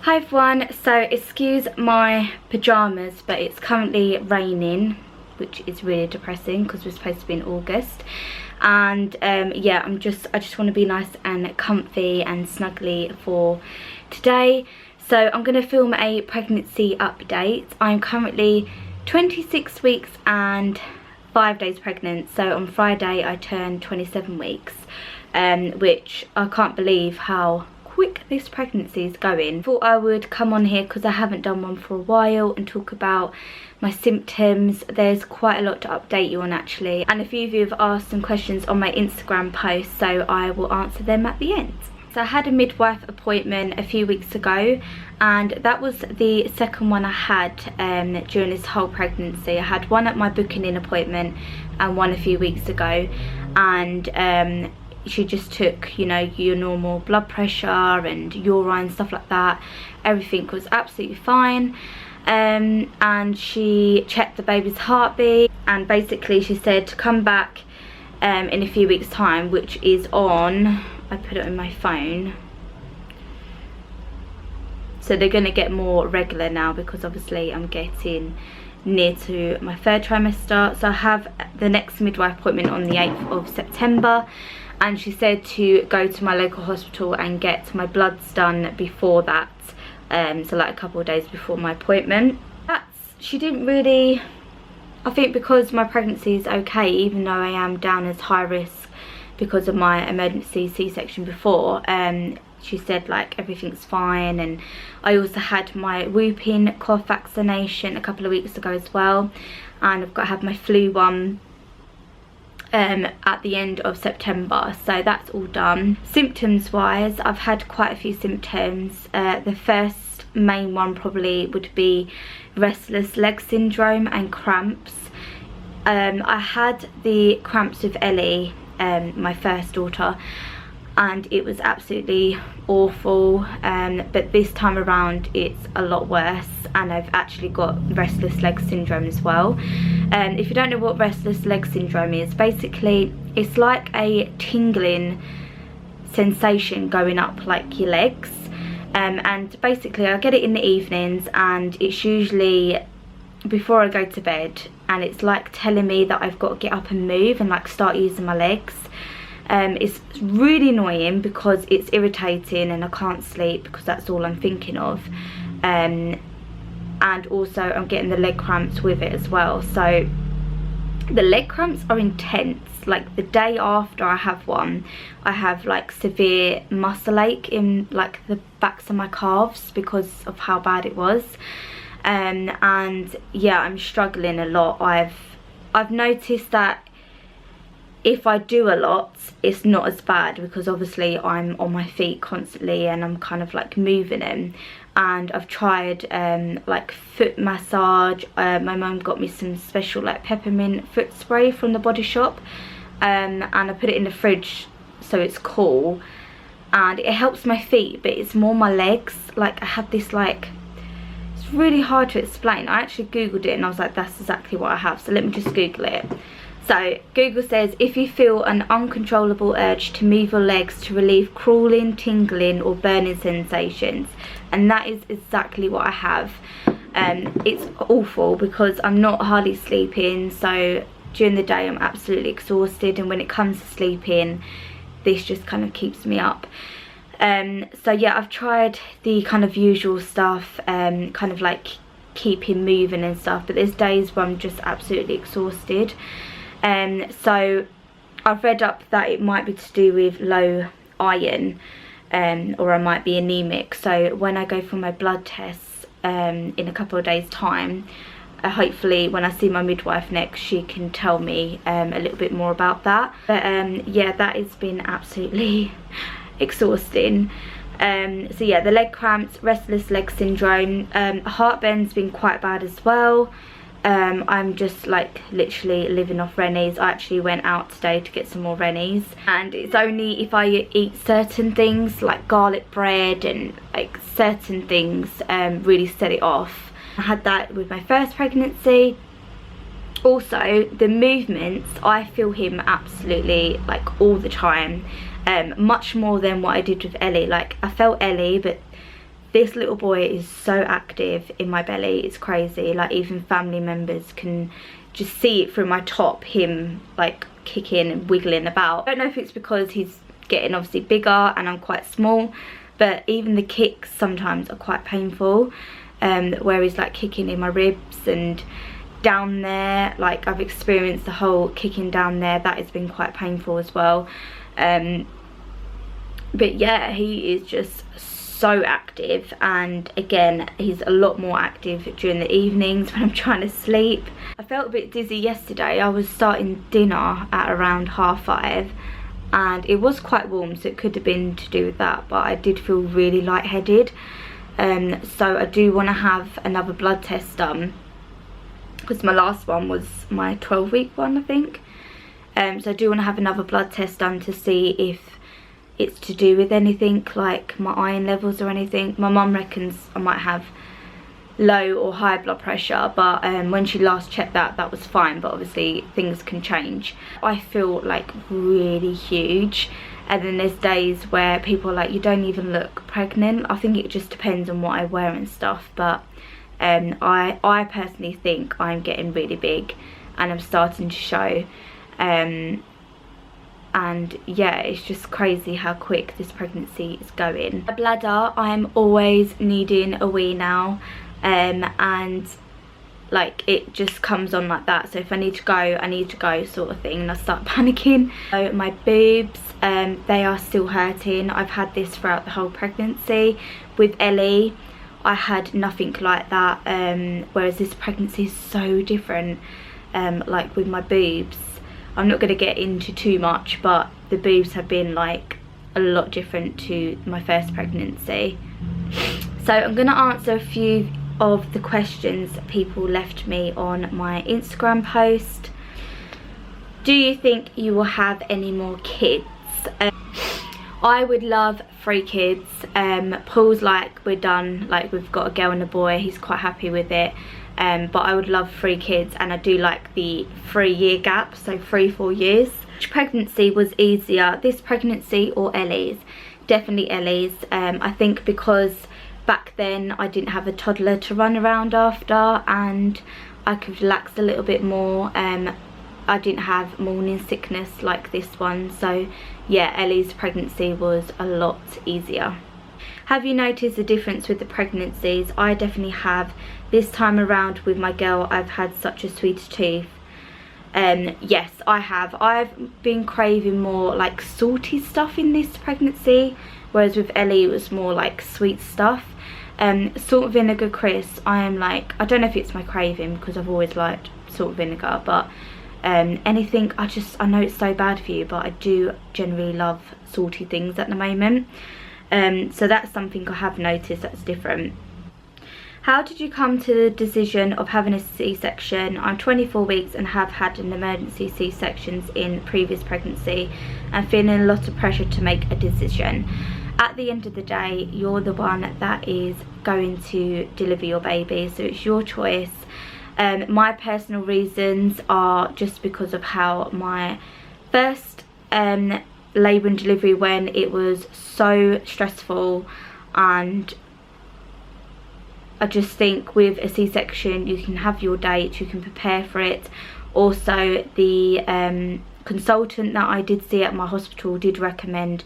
Hi everyone, so excuse my pyjamas, but it's currently raining, which is really depressing because we're supposed to be in August. And yeah, I just want to be nice and comfy and snuggly for today. So I'm going to film a pregnancy update. I'm currently 26 weeks and 5 days pregnant. So on Friday I turned 27 weeks, which I can't believe how quick this pregnancy is going. Thought I would come on here because I haven't done one for a while and talk about my symptoms. There's quite a lot to update you on actually, and a few of you have asked some questions on my Instagram post, so I will answer them at the end. So I had a midwife appointment a few weeks ago, and that was the second one I had during this whole pregnancy. I had one at my booking in appointment and one a few weeks ago, and she just took, you know, your normal blood pressure and urine, stuff like that. Everything was absolutely fine. And she checked the baby's heartbeat, and basically she said to come back in a few weeks time, which is on, I put it on my phone, so they're going to get more regular now because obviously I'm getting near to my third trimester. So I have the next midwife appointment on the 8th of September, and she said to go to my local hospital and get my bloods done before that, so like a couple of days before my appointment. She didn't really, I think because my pregnancy is okay, even though I am down as high risk because of my emergency C-section before, she said like everything's fine. And I also had my whooping cough vaccination a couple of weeks ago as well, and I've got to have my flu one at the end of September, so that's all done. Symptoms wise, I've had quite a few symptoms. The first main one probably would be restless leg syndrome and cramps. I had the cramps with Ellie, my first daughter, and it was absolutely awful, but this time around it's a lot worse, and I've actually got restless leg syndrome as well. If you don't know what restless leg syndrome is, basically it's like a tingling sensation going up like your legs, and basically I get it in the evenings, and it's usually before I go to bed, and it's like telling me that I've got to get up and move and like start using my legs. It's really annoying because it's irritating and I can't sleep because that's all I'm thinking of, and also I'm getting the leg cramps with it as well. So the leg cramps are intense. Like the day after I have one, I have like severe muscle ache in like the backs of my calves because of how bad it was, and yeah, I'm struggling a lot. I've noticed that if I do a lot, it's not as bad because obviously I'm on my feet constantly and I'm kind of like moving them. And I've tried like foot massage. My mum got me some special like peppermint foot spray from the Body Shop, and I put it in the fridge so it's cool, and it helps my feet, but it's more my legs. Like I have this like, it's really hard to explain. I actually googled it and I was like, that's exactly what I have, so let me just Google it. So Google says, if you feel an uncontrollable urge to move your legs to relieve crawling, tingling or burning sensations, and that is exactly what I have. It's awful because I'm not hardly sleeping, so during the day I'm absolutely exhausted, and when it comes to sleeping, this just kind of keeps me up. So yeah, I've tried the kind of usual stuff, kind of like keeping moving and stuff, but there's days where I'm just absolutely exhausted. So I've read up that it might be to do with low iron, or I might be anemic. So when I go for my blood tests in a couple of days time, hopefully when I see my midwife next, she can tell me a little bit more about that. But yeah, that has been absolutely exhausting. So yeah, the leg cramps, restless leg syndrome, heartburn's been quite bad as well. I'm just like literally living off Rennies. I actually went out today to get some more Rennies, and it's only if I eat certain things like garlic bread and like certain things really set it off. I had that with my first pregnancy. Also the movements, I feel him absolutely like all the time, much more than what I did with Ellie. Like I felt Ellie, but This little boy is so active in my belly, it's crazy. Like even family members can just see it through my top, him like kicking and wiggling about. I don't know if it's because he's getting obviously bigger and I'm quite small, but even the kicks sometimes are quite painful, where he's like kicking in my ribs and down there. Like I've experienced the whole kicking down there, that has been quite painful as well. But yeah, he is just so active, and again he's a lot more active during the evenings when I'm trying to sleep. I felt a bit dizzy yesterday. I was starting dinner at around 5:30 and it was quite warm, so it could have been to do with that, but I did feel really lightheaded. So I do want to have another blood test done, because my last one was my 12-week one, I think. So I do want to have another blood test done to see if it's to do with anything like my iron levels or anything. My mum reckons I might have low or high blood pressure, but when she last checked that was fine, but obviously things can change. I feel like really huge, and then there's days where people are like, you don't even look pregnant. I think it just depends on what I wear and stuff, but I personally think I'm getting really big and I'm starting to show. And yeah, it's just crazy how quick this pregnancy is going. My bladder, I'm always needing a wee now, and like it just comes on like that. So if I need to go, I need to go sort of thing, and I start panicking. So my boobs, they are still hurting. I've had this throughout the whole pregnancy. With Ellie, I had nothing like that, whereas this pregnancy is so different. Like with my boobs, I'm not going to get into too much, but the boobs have been like a lot different to my first pregnancy. So I'm going to answer a few of the questions that people left me on my Instagram post. Do you think you will have any more kids? I would love 3 kids. Paul's like, we're done, like we've got a girl and a boy, he's quite happy with it. But I would love 3 kids, and I do like the 3-year gap, so 3-4 years. Which pregnancy was easier, this pregnancy or Ellie's? Definitely Ellie's. I think because back then I didn't have a toddler to run around after, and I could relax a little bit more. I didn't have morning sickness like this one, so yeah, Ellie's pregnancy was a lot easier. Have you noticed a difference with the pregnancies? I definitely have. This time around with my girl, I've had such a sweet tooth. Yes, I have. I've been craving more like salty stuff in this pregnancy, whereas with Ellie it was more like sweet stuff. Salt vinegar crisps, I am like, I don't know if it's my craving because I've always liked salt vinegar, but anything, I know it's so bad for you, but I do generally love salty things at the moment. So that's something I have noticed that's different. How did you come to the decision of having a C-section? I'm 24 weeks and have had an emergency C-sections in previous pregnancy and feeling a lot of pressure to make a decision. At the end of the day, you're the one that is going to deliver your baby, so it's your choice. My personal reasons are just because of how my first labour and delivery went. It was so stressful, and I just think with a C-section you can have your date, you can prepare for it. Also the consultant that I did see at my hospital did recommend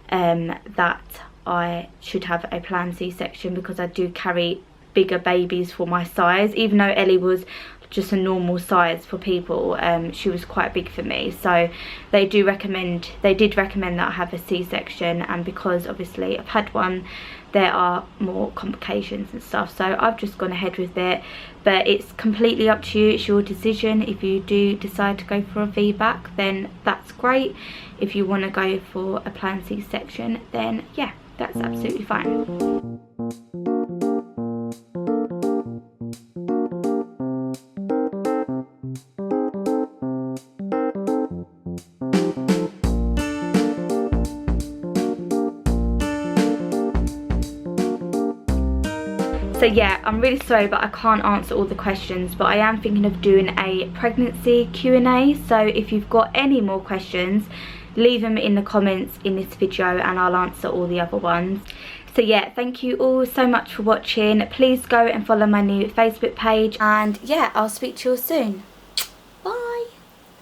that I should have a planned C-section because I do carry bigger babies for my size. Even though Ellie was just a normal size for people, she was quite big for me, so they did recommend that I have a C-section, and because obviously I've had one, there are more complications and stuff, so I've just gone ahead with it. But it's completely up to you, it's your decision. If you do decide to go for a VBAC, then that's great. If you want to go for a planned C-section, then yeah, that's absolutely fine. So yeah, I'm really sorry, but I can't answer all the questions, but I am thinking of doing a pregnancy Q&A. So if you've got any more questions, leave them in the comments in this video and I'll answer all the other ones. So yeah, thank you all so much for watching. Please go and follow my new Facebook page, and yeah, I'll speak to you all soon.